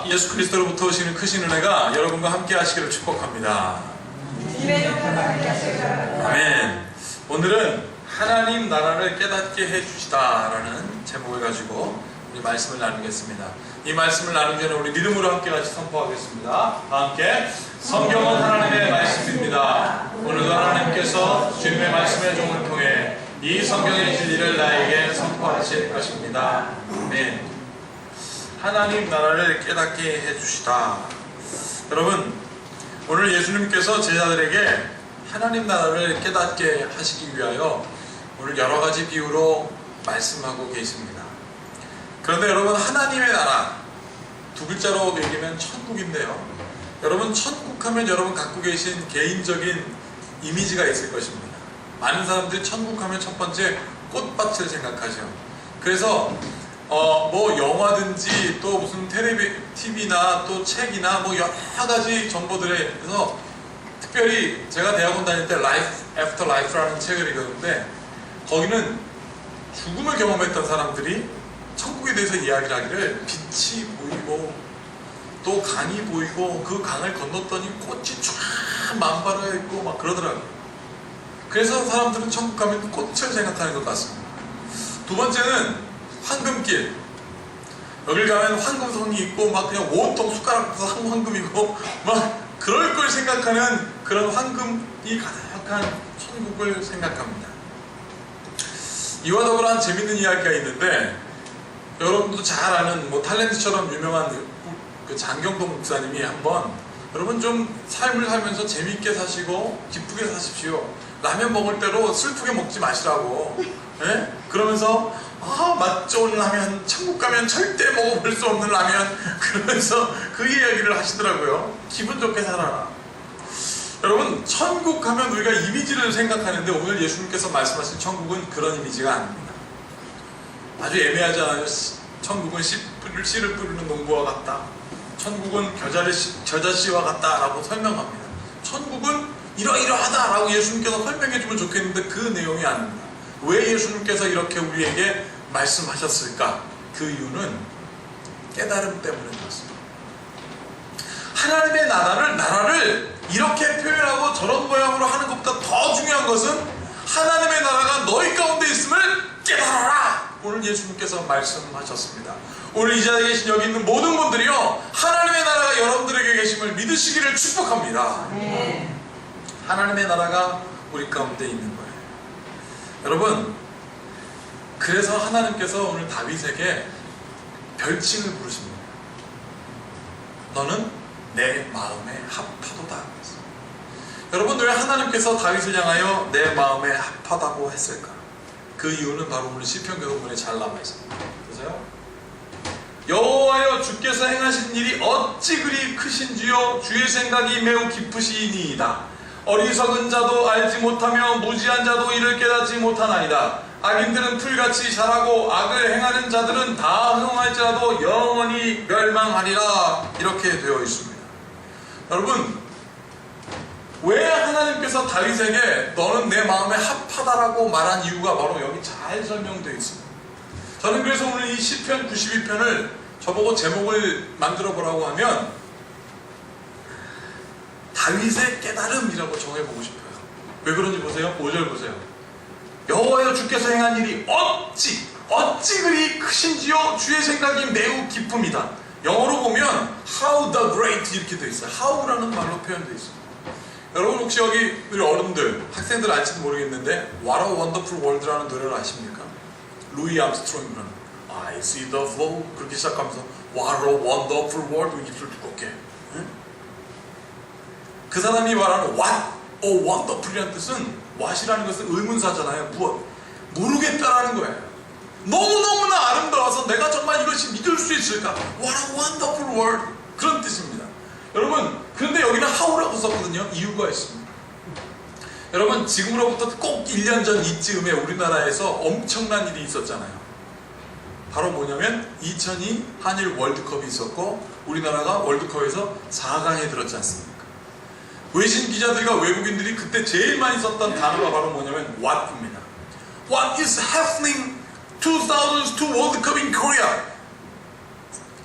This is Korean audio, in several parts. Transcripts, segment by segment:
예수 그리스도로부터 오시는 크신 은혜가 여러분과 함께 하시기를 축복합니다. 아멘. 오늘은 하나님 나라를 깨닫게 해주시다라는 제목을 가지고 우리 말씀을 나누겠습니다. 이 말씀을 나누기 전에 우리 믿음으로 함께 같이 선포하겠습니다. 다 함께. 성경은 하나님의 말씀입니다. 오늘도 하나님께서 주님의 말씀의 종을 통해 이 성경의 진리를 나에게 선포하실 것입니다. 아멘. 하나님 나라를 깨닫게 해주시다. 여러분, 오늘 예수님께서 제자들에게 하나님 나라를 깨닫게 하시기 위하여 오늘 여러 가지 비유로 말씀하고 계십니다. 그런데 여러분, 하나님의 나라 두 글자로 얘기하면 천국인데요, 여러분, 천국하면 여러분 갖고 계신 개인적인 이미지가 있을 것입니다. 많은 사람들이 천국하면 첫 번째 꽃밭을 생각하죠. 그래서 뭐 영화든지 또 무슨 TV나 또 책이나 뭐 여러 가지 정보들에서, 특별히 제가 대학원 다닐 때 Life After Life라는 책을 읽었는데, 거기는 죽음을 경험했던 사람들이 천국에 대해서 이야기를 하기를 빛이 보이고 또 강이 보이고 그 강을 건넜더니 꽃이 쫙 만발해 있고 막 그러더라고요. 그래서 사람들은 천국 가면 꽃을 생각하는 것 같습니다. 두 번째는 황금길. 여길 가면 황금성이 있고 막 그냥 온통 숟가락부터 황금이고 막 그럴 걸 생각하는 그런 황금이 가득한 천국을 생각합니다. 이와 더불어 한 재밌는 이야기가 있는데, 여러분도 잘 아는 뭐 탤런트처럼 유명한 그 장경동 목사님이 한번, 여러분 좀 삶을 살면서 재밌게 사시고 기쁘게 사십시오. 라면 먹을 때로 슬프게 먹지 마시라고. 예? 그러면서 맛 좋은 라면, 천국 가면 절대 먹어볼 수 없는 라면, 그러면서 그 이야기를 하시더라고요. 기분 좋게 살아라. 여러분, 천국 하면 우리가 이미지를 생각하는데, 오늘 예수님께서 말씀하신 천국은 그런 이미지가 아닙니다. 아주 애매하잖아요. 천국은 씨를 뿌리는 농부와 같다, 천국은 겨자씨와 같다 라고 설명합니다. 천국은 이러이러하다 라고 예수님께서 설명해 주면 좋겠는데 그 내용이 아닙니다. 왜 예수님께서 이렇게 우리에게 말씀하셨을까? 그 이유는 깨달음 때문인 것 같습니다. 하나님의 나라를 이렇게 표현하고 저런 모양으로 하는 것보다 더 중요한 것은 하나님의 나라가 너희 가운데 있음을 깨달아라! 오늘 예수님께서 말씀하셨습니다. 오늘 이 자리에 계신 여기 있는 모든 분들이요, 하나님의 나라가 여러분들에게 계심을 믿으시기를 축복합니다. 하나님의 나라가 우리 가운데 있는 거예요. 여러분, 그래서 하나님께서 오늘 다윗에게 별칭을 부르십니다. 너는 내 마음에 합하도다. 여러분, 왜 하나님께서 다윗을 향하여 내 마음에 합하다고 했을까? 그 이유는 바로 오늘 시편 교도문에 잘 남아있습니다. 보세요. 여호와여, 주께서 행하신 일이 어찌 그리 크신지요, 주의 생각이 매우 깊으시니이다. 어리석은 자도 알지 못하며 무지한 자도 이를 깨닫지 못하나이다. 악인들은 풀같이 자라고 악을 행하는 자들은 다 흥할지라도 영원히 멸망하리라. 이렇게 되어 있습니다. 여러분, 왜 하나님께서 다윗에게 너는 내 마음에 합하다라고 말한 이유가 바로 여기 잘 설명되어 있습니다. 저는 그래서 오늘 이 시편 92편을 저보고 제목을 만들어 보라고 하면 다윗의 깨달음이라고 정해보고 싶어요. 왜 그런지 보세요. 5절 보세요. 여호와여, 주께서 행한 일이 어찌 그리 크신지요, 주의 생각이 매우 깊음이다. 영어로 보면 How the great 이렇게 되어 있어요. How라는 말로 표현되어 있습니다. 여러분, 혹시 여기 우리 어른들, 학생들 알지도 모르겠는데 What a Wonderful World라는 노래를 아십니까? 루이 암스트롱이라는 I see the flow, 그렇게 시작하면서 What a Wonderful World, 입술 두껍게. 그 사람이 말하는 What a Wonderful이라는 뜻은, what이라는 것은 의문사잖아요. 무엇? 모르겠다라는 거예요. 너무너무나 아름다워서 내가 정말 이것이 믿을 수 있을까? What a Wonderful World, 그런 뜻입니다. 여러분, 그런데 여기는 how라고 썼거든요. 이유가 있습니다. 여러분, 지금으로부터 꼭 1년 전 이쯤에 우리나라에서 엄청난 일이 있었잖아요. 바로 뭐냐면 2002 한일 월드컵이 있었고, 우리나라가 월드컵에서 4강에 들었지 않습니까? 외신 기자들과 외국인들이 그때 제일 많이 썼던 단어가 바로 뭐냐면 what입니다. What is happening 2002 World Cup in Korea?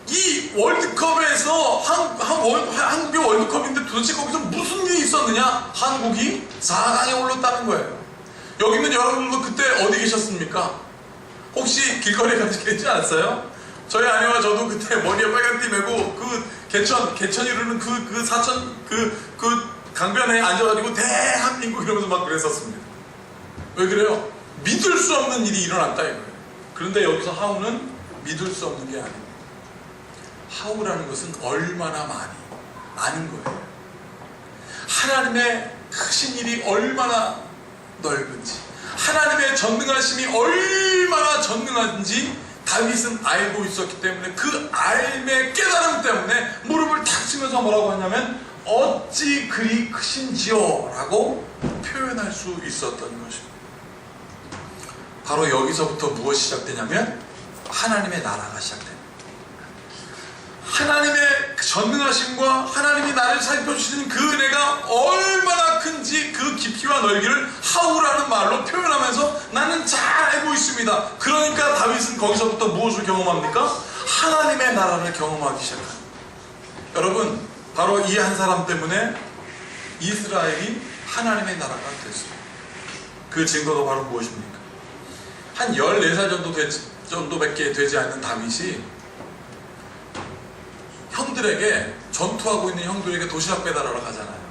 이 월드컵에서 한국의 월드컵인데 도대체 거기서 무슨 일이 있었느냐? 한국이 4강에 올랐다는 거예요. 여기 있는 여러분도 그때 어디 계셨습니까? 혹시 길거리에 같이 계시지 않았어요? 저희 아내와 저도 그때 머리에 빨간띠 메고 그 개천 이루는 그 사천 그 강변에 앉아가지고 대한민국 이러면서 막 그랬었습니다. 왜 그래요? 믿을 수 없는 일이 일어났다 이거예요. 그런데 여기서 하우는 믿을 수 없는 게 아닙니다. 하우라는 것은 얼마나 많이 아는 거예요. 하나님의 크신 일이 얼마나 넓은지, 하나님의 전능하심이 얼마나 전능한지 다윗은 알고 있었기 때문에 그 알매 깨달음 때문에 무릎을 탁 치면서 뭐라고 하냐면 어찌 그리 크신지요 라고 표현할 수 있었던 것입니다. 바로 여기서부터 무엇이 시작되냐면 하나님의 나라가 시작됩니다. 하나님의 전능하심과 하나님이 나를 살펴주시는 그 은혜가 얼마나 큰지 그 깊이와 넓이를 하우라는 말로 표현하면서 나는 잘 알고 있습니다. 그러니까 다윗은 거기서부터 무엇을 경험합니까? 하나님의 나라를 경험하기 시작합니다. 여러분, 바로 이 한 사람 때문에 이스라엘이 하나님의 나라가 됐습니다. 그 증거가 바로 무엇입니까? 한 14살 정도밖에 되지 않는 다윗이 형들에게, 전투하고 있는 형들에게 도시락 배달하러 가잖아요.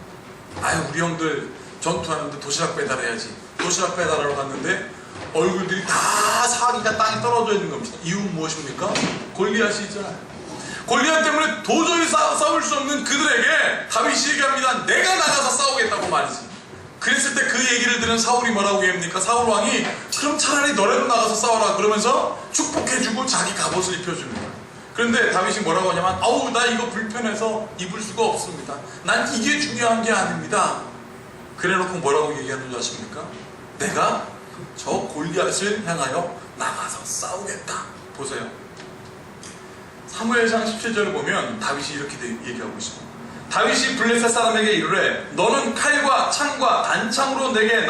아유, 우리 형들 전투하는데 도시락 배달해야지. 도시락 배달하러 갔는데 얼굴들이 다 사기가 땅에 떨어져 있는 겁니다. 이유는 무엇입니까? 골리앗이 있잖아요. 골리앗 때문에 도저히 싸울 수 없는 그들에게 다윗이 얘기합니다. 내가 나가서 싸우겠다고 말이지. 그랬을 때 그 얘기를 들은 사울이 뭐라고 얘기합니까? 사울 왕이 그럼 차라리 너라도 나가서 싸워라 그러면서 축복해주고 자기 갑옷을 입혀줍니다. 그런데 다윗이 뭐라고 하냐면 아우, 나 이거 불편해서 입을 수가 없습니다. 난 이게 중요한 게 아닙니다. 그래놓고 뭐라고 얘기하는 줄 아십니까? 내가 저 골리앗을 향하여 나가서 싸우겠다. 보세요. 사무엘상 17절을 보면 다윗이 이렇게 얘기하고 있습니다. 다윗이 블레셋 사람에게 이르되 너는 칼과 창과 단창으로 내게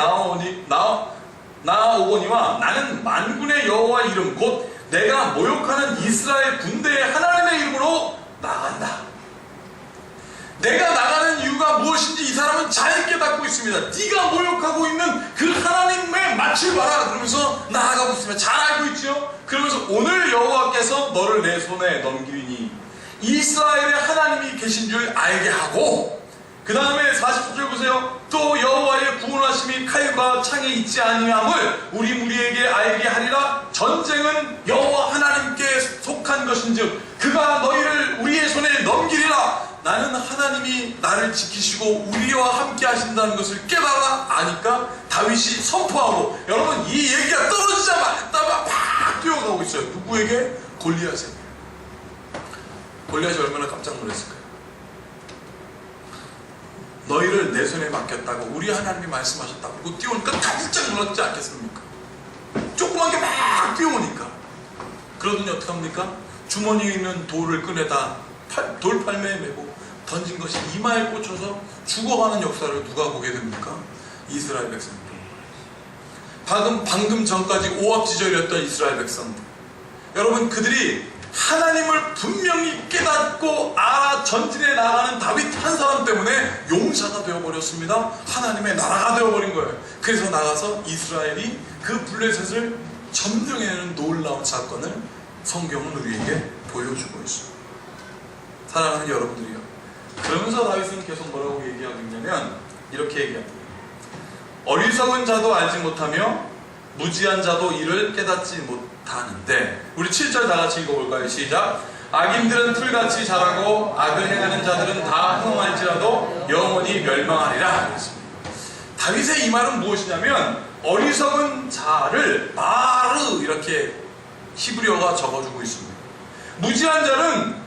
나아오거니와 나는 만군의 여호와 이름 곧 내가 모욕하는 이스라엘 군대의 하나님의 이름으로 나간다. 내가 나가는 이유가 무엇인지 이 사람은 잘 깨닫고 있습니다. 네가 모욕하고 있는 그 하나님의 낯을 봐라 그러면서 나아가고 있습니다. 잘 알고 있죠? 그러면서 오늘 여호와께서 너를 내 손에 넘기니 이스라엘의 하나님이 계신 줄 알게 하고, 그 다음에 40절 보세요. 또 여호와의 구원하심이 칼과 창에 있지 아니함을 우리 무리에게 알게 하리라. 전쟁은 여호와 하나님께 속한 것인즉 그가 너희를 우리의 손에 넘기리라. 나는 하나님이 나를 지키시고 우리와 함께 하신다는 것을 깨달아 아니까 다윗이 선포하고, 여러분 이 얘기가 떨어지자마자 팍 뛰어가고 있어요. 누구에게? 골리앗에게. 골리앗이 얼마나 깜짝 놀랐을까요? 너희를 내 손에 맡겼다고 우리 하나님이 말씀하셨다고 그리고 뛰어오니까 깜짝 놀랐지 않겠습니까? 조그만 게 막 뛰어오니까. 그러더니 어떡합니까? 주머니에 있는 돌을 꺼내다 돌팔매에 메고 던진 것이 이마에 꽂혀서 죽어가는 역사를 누가 보게 됩니까? 이스라엘 백성들. 방금 전까지 오합지졸이었던 이스라엘 백성들. 여러분, 그들이 하나님을 분명히 깨닫고 알아 전진해 나가는 다윗 한 사람 때문에 용사가 되어버렸습니다. 하나님의 나라가 되어버린 거예요. 그래서 나가서 이스라엘이 그 블레셋을 점령해내는 놀라운 사건을 성경은 우리에게 보여주고 있습니다. 사랑하는 여러분들이요, 그러면서 다윗은 계속 뭐라고 얘기하고 있냐면 이렇게 얘기합니다. 어리석은 자도 알지 못하며 무지한 자도 이를 깨닫지 못하는데. 우리 7절 다 같이 읽어볼까요? 시작. 악인들은 풀같이 자라고 악을 행하는 자들은 다 흥할지라도 영원히 멸망하리라. 그랬습니다. 다윗의 이 말은 무엇이냐면 어리석은 자를 마르 이렇게 히브리어가 적어주고 있습니다. 무지한 자는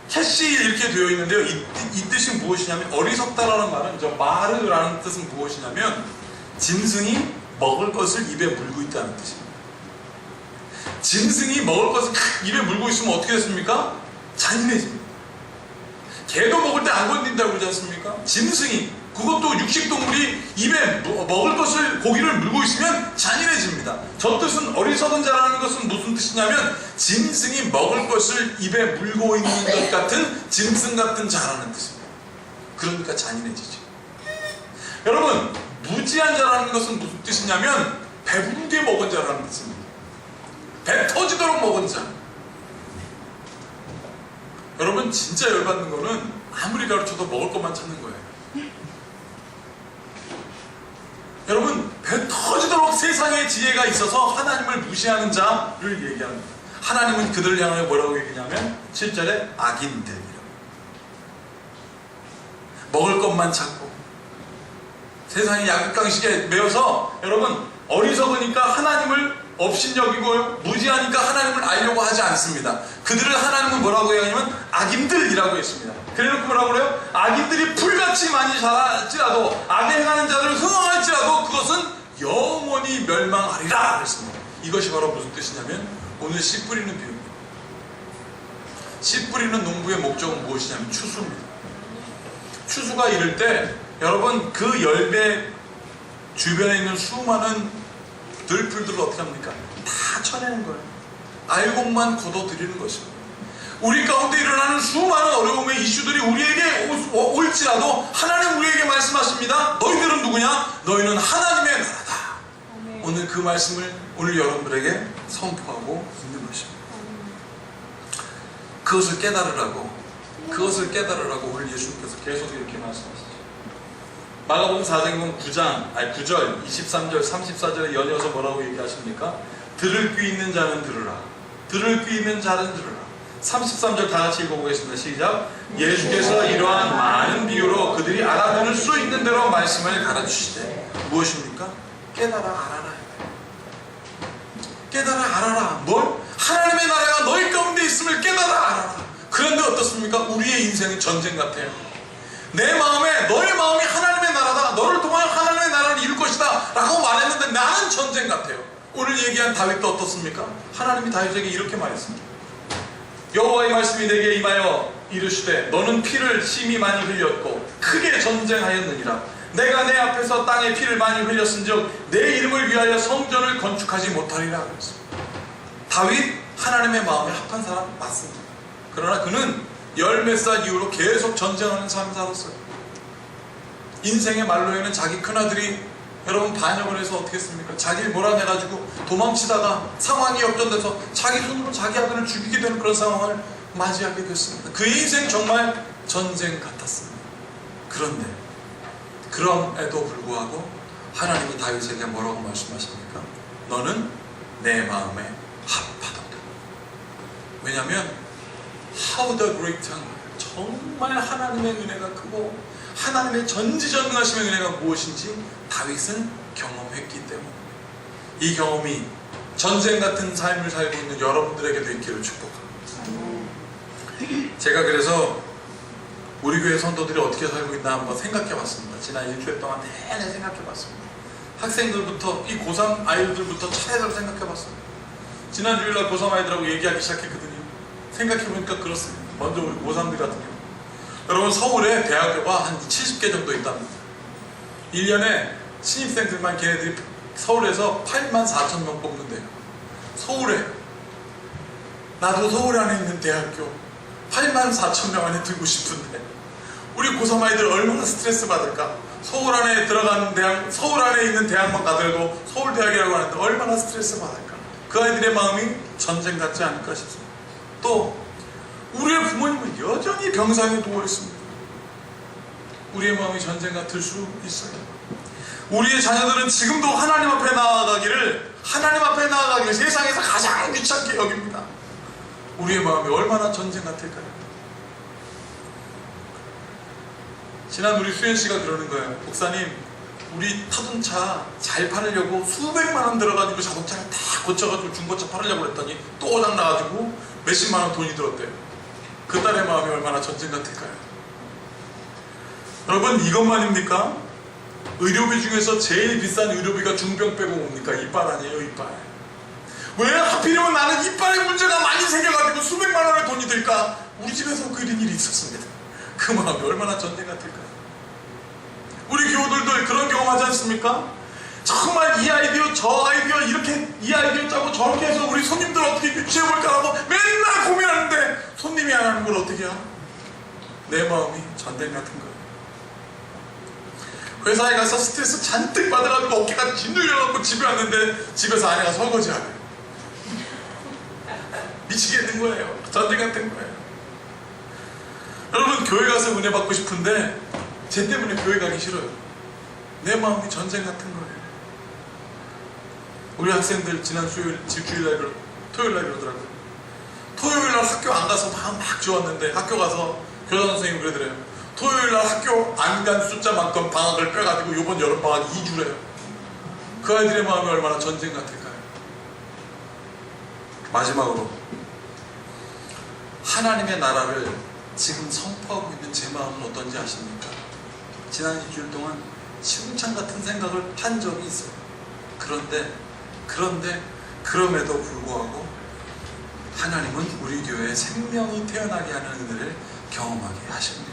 캐시 이렇게 되어 있는데요. 이 뜻이 무엇이냐면, 어리석다라는 말은 저 마르라는 뜻은 무엇이냐면 짐승이 먹을 것을 입에 물고 있다는 뜻입니다. 짐승이 먹을 것을 입에 물고 있으면 어떻게 됐습니까? 잔인해집니다. 개도 먹을 때 안 건든다고 그러지 않습니까? 짐승이 그것도 육식동물이 입에 먹을 것을 고기를 물고 있으면 잔인해집니다. 저 뜻은 어리석은 자라는 것은 무슨 뜻이냐면 짐승이 먹을 것을 입에 물고 있는 것 같은 짐승 같은 자라는 뜻입니다. 그러니까 잔인해지죠. 여러분, 무지한 자라는 것은 무슨 뜻이냐면 배부르게 먹은 자라는 뜻입니다. 배 터지도록 먹은 자. 여러분, 진짜 열받는 거는 아무리 가르쳐도 먹을 것만 찾는 거예요. 여러분, 배 터지도록 세상에 지혜가 있어서 하나님을 무시하는 자를 얘기합니다. 하나님은 그들을 향하여 뭐라고 얘기냐면 7절에 악인들이라고. 먹을 것만 찾고 세상이 약육강식에 매여서 여러분 어리석으니까 하나님을 업신여기고 무지하니까 하나님을 알려고 하지 않습니다. 그들을 하나님은 뭐라고 얘기하냐면 악인들이라고 했습니다. 그래놓고 뭐라고 그래요? 악인들이 풀같이 많이 자랄지라도 악에 행하는 자들을 흥황할지라도 그것은 영원히 멸망하리라 그랬습니다. 이것이 바로 무슨 뜻이냐면 오늘 씨 뿌리는 비유입니다. 씨 뿌리는 농부의 목적은 무엇이냐면 추수입니다. 추수가 이를 때 여러분 그 열매 주변에 있는 수많은 들풀들을 어떻게 합니까? 다 쳐내는 거예요. 알곡만 걷어들이는 것입니다. 우리 가운데 일어나는 수많은 어려움의 이슈들이 우리에게 올지라도 하나님 우리에게 말씀하십니다. 너희들은 누구냐? 너희는 하나님의 나라다. 오늘 그 말씀을 오늘 여러분들에게 선포하고 있는 것입니다. 그것을 깨달으라고 오늘 예수님께서 계속 이렇게 말씀하시죠. 마가복음 4장 9절, 23절, 34절에 연이어서 뭐라고 얘기하십니까? 들을 귀 있는 자는 들으라. 들을 귀 있는 자는 들으라. 33절 다 같이 읽어보겠습니다. 시작. 예수께서 이러한 많은 비유로 그들이 알아들을 수 있는 대로 말씀을 가르치시되 무엇입니까? 깨달아 알아라. 깨달아 알아라. 뭘? 하나님의 나라가 너희 가운데 있음을 깨달아 알아라. 그런데 어떻습니까? 우리의 인생은 전쟁 같아요. 내 마음에 너의 마음이 하나님의 나라다. 너를 통한 하나님의 나라를 이룰 것이다 라고 말했는데 나는 전쟁 같아요. 오늘 얘기한 다윗도 어떻습니까? 하나님이 다윗에게 이렇게 말했습니다. 여호와의 말씀이 내게 임하여 이르시되 너는 피를 심히 많이 흘렸고 크게 전쟁하였느니라. 내가 내 앞에서 땅에 피를 많이 흘렸은즉 내 이름을 위하여 성전을 건축하지 못하리라 그랬습니다. 다윗 하나님의 마음에 합한 사람 맞습니다. 그러나 그는 열 몇 살 이후로 계속 전쟁하는 삶을 살았어요. 인생의 말로에는 자기 큰아들이 여러분 반역을 해서 어떻게 했습니까? 자기를 몰아내가지고 도망치다가 상황이 역전돼서 자기 손으로 자기 아들을 죽이게 되는 그런 상황을 맞이하게 됐습니다. 그의 인생 정말 전쟁 같았습니다. 그런데 그럼에도 불구하고 하나님이 다윗에게 뭐라고 말씀하십니까? 너는 내 마음에 합하도다. 왜냐하면 How the great 정말 하나님의 은혜가 크고 하나님의 전지전능하심의 은혜가 무엇인지 다윗은 경험했기 때문에 이 경험이 전쟁 같은 삶을 살고 있는 여러분들에게도 있기를 축복합니다. 제가 그래서 우리 교회 성도들이 어떻게 살고 있나 한번 생각해 봤습니다. 지난 일주일 동안 내내 생각해 봤습니다. 학생들부터 이 고3 아이들부터 차례대로 생각해 봤습니다. 지난 주일날 고3 아이들하고 얘기하기 시작했거든요. 생각해보니까 그렇습니다. 먼저 우리 고3들 같은 경우 여러분 서울에 대학교가 한 70개 정도 있답니다. 1년에 신입생들만 걔네들이 서울에서 84,000명 뽑는데요. 서울에 나도 서울 안에 있는 대학교 84,000명 안에 들고 싶은데 우리 고3 아이들 얼마나 스트레스 받을까? 서울 안에 들어가는 대학, 서울 안에 있는 대학만 가더라도 서울대학이라고 하는데 얼마나 스트레스 받을까? 그 아이들의 마음이 전쟁 같지 않을까 싶습니다. 또 우리의 부모님은 여전히 병상에 누워 있습니다. 우리의 마음이 전쟁 같을 수 있어요. 우리의 자녀들은 지금도 하나님 앞에 나아가기를 세상에서 가장 귀찮게 여깁니다. 우리의 마음이 얼마나 전쟁 같을까요? 지난 우리 수연씨가 그러는 거예요. 목사님, 우리 타던 차 잘 팔으려고 수백만 원 들어가지고 자동차를 다 고쳐가지고 중고차 팔으려고 그랬더니 또 오장나가지고 몇십만 원 돈이 들었대요. 그 딸의 마음이 얼마나 전쟁 같을까요? 여러분, 이것만입니까? 의료비 중에서 제일 비싼 의료비가 중병 빼고 뭡니까? 이빨 아니에요, 이빨. 왜 하필이면 나는 이빨에 문제가 많이 생겨가지고 수백만 원의 돈이 들까? 우리 집에서 그런 일이 있었습니다. 그 마음이 얼마나 전쟁 같을까요? 우리 교우들도 그런 경험하지 않습니까? 정말 이 아이디어 저 아이디어 이렇게 이 아이디어 짜고 저렇게 해서 우리 손님들 어떻게 유치해볼까라고 맨날 고민하는데 손님이 안 하는 걸 어떻게 해요? 내 마음이 전쟁 같은 거예요. 회사에 가서 스트레스 잔뜩 받아가지고 어깨가 짓눌려갖고 집에 왔는데 집에서 아내가 설거지하래요. 미치겠는 거예요. 전쟁 같은 거예요. 여러분, 교회 가서 은혜 받고 싶은데 쟤 때문에 교회 가기 싫어요. 내 마음이 전쟁 같은 거예요. 우리 학생들 지난 일주일날 토요일날 그러더라고요. 토요일날 학교 안 가서 막 좋았는데 학교 가서 교장 선생님이 그러더래요. 토요일날 학교 안 간 숫자만큼 방학을 빼가지고 이번 여름방학 2주래요. 그 아이들의 마음이 얼마나 전쟁 같을까요? 마지막으로 하나님의 나라를 지금 선포하고 있는 제 마음은 어떤지 아십니까? 지난 일주일 동안 시궁창 같은 생각을 한 적이 있어요. 그럼에도 불구하고 하나님은 우리 교회에 생명이 태어나게 하는 은혜를 경험하게 하십니다.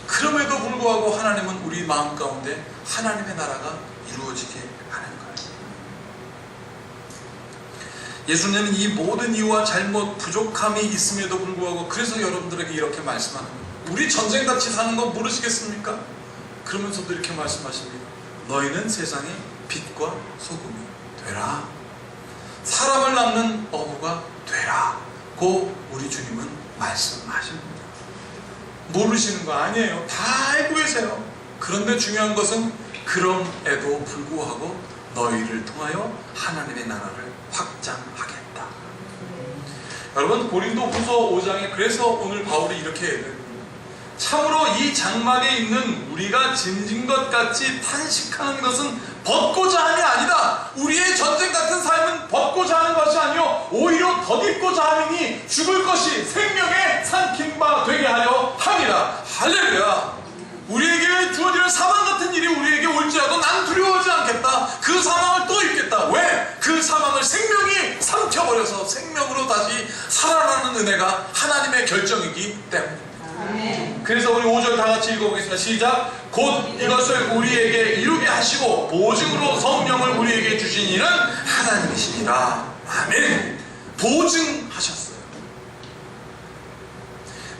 그럼에도 불구하고 하나님은 우리 마음 가운데 하나님의 나라가 이루어지게 하는 거예요. 예수님은 이 모든 이유와 잘못, 부족함이 있음에도 불구하고 그래서 여러분들에게 이렇게 말씀하는 거예요. 우리 전쟁같이 사는 거 모르시겠습니까? 그러면서도 이렇게 말씀하십니다. 너희는 세상의 빛과 소금이 되라. 사람을 낳는 어부가 되라. 고 우리 주님은 말씀하십니다. 모르시는 거 아니에요. 다 알고 계세요. 그런데 중요한 것은 그럼에도 불구하고 너희를 통하여 하나님의 나라를 확장하겠다. 여러분, 고린도후서 5장에 그래서 오늘 바울이 이렇게 얘기해요. 참으로 이 장막에 있는 우리가 짐진 것 같이 탄식하는 것은 벗고자 함이 아니다. 우리의 전쟁 같은 삶은 벗고자 하는 것이 아니요 오히려 덧입고자 함이니 죽을 것이 생명의 삼킨 바 되게 하려 함이라. 할렐루야. 우리에게 주어지는 사망 같은 일이 우리에게 올지라도 난 두려워하지 않겠다. 그 사망을 또 입겠다. 왜? 그 사망을 생명이 삼켜버려서 생명으로 다시 살아나는 은혜가 하나님의 결정이기 때문입니다. 그래서 우리 5절 다 같이 읽어보겠습니다. 시작. 곧 이것을 우리에게 이루게 하시고 보증으로 성령을 우리에게 주신 이는 하나님이시니라. 아멘. 보증하셨어요.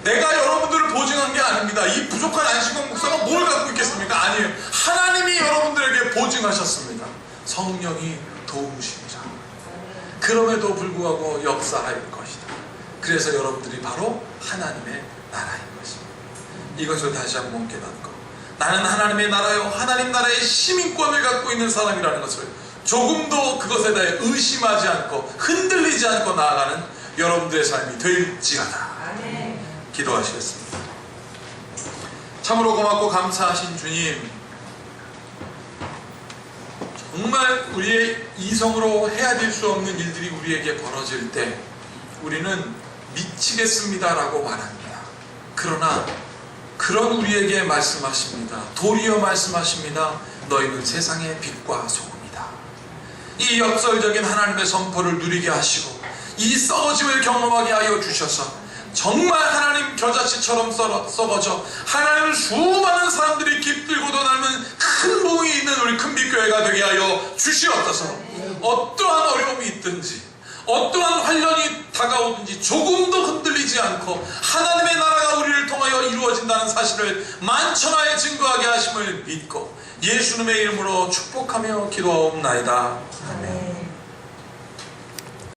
내가 여러분들을 보증한 게 아닙니다. 이 부족한 안식원 목사가 뭘 갖고 있겠습니까? 아니에요. 하나님이 여러분들에게 보증하셨습니다. 성령이 도우시리라. 그럼에도 불구하고 역사할 것이다. 그래서 여러분들이 바로 하나님의 나라인 것입니다. 이것을 다시 한번 깨닫고 나는 하나님의 나라요 하나님 나라의 시민권을 갖고 있는 사람이라는 것을 조금도 그것에 대해 의심하지 않고 흔들리지 않고 나아가는 여러분들의 삶이 될지어다. 기도하시겠습니다. 참으로 고맙고 감사하신 주님, 정말 우리의 이성으로 해야 될 수 없는 일들이 우리에게 벌어질 때 우리는 미치겠습니다라고 말합니다. 그러나 그런 우리에게 말씀하십니다. 도리어 말씀하십니다. 너희는 세상의 빛과 소금이다. 이 역설적인 하나님의 선포를 누리게 하시고 이 썩어짐을 경험하게 하여 주셔서 정말 하나님 겨자씨처럼 썩어져 하나님을 수많은 사람들이 깃들고도 남는 큰 부흥이 있는 우리 큰빛교회가 되게 하여 주시옵소서. 어떠한 어려움이 있든지 어떠한 환란이 다가오든지 조금도 흔들리지 않고 하나님의 나라가 우리를 통하여 이루어진다는 사실을 만천하에 증거하게 하심을 믿고 예수님의 이름으로 축복하며 기도하옵나이다. 아멘.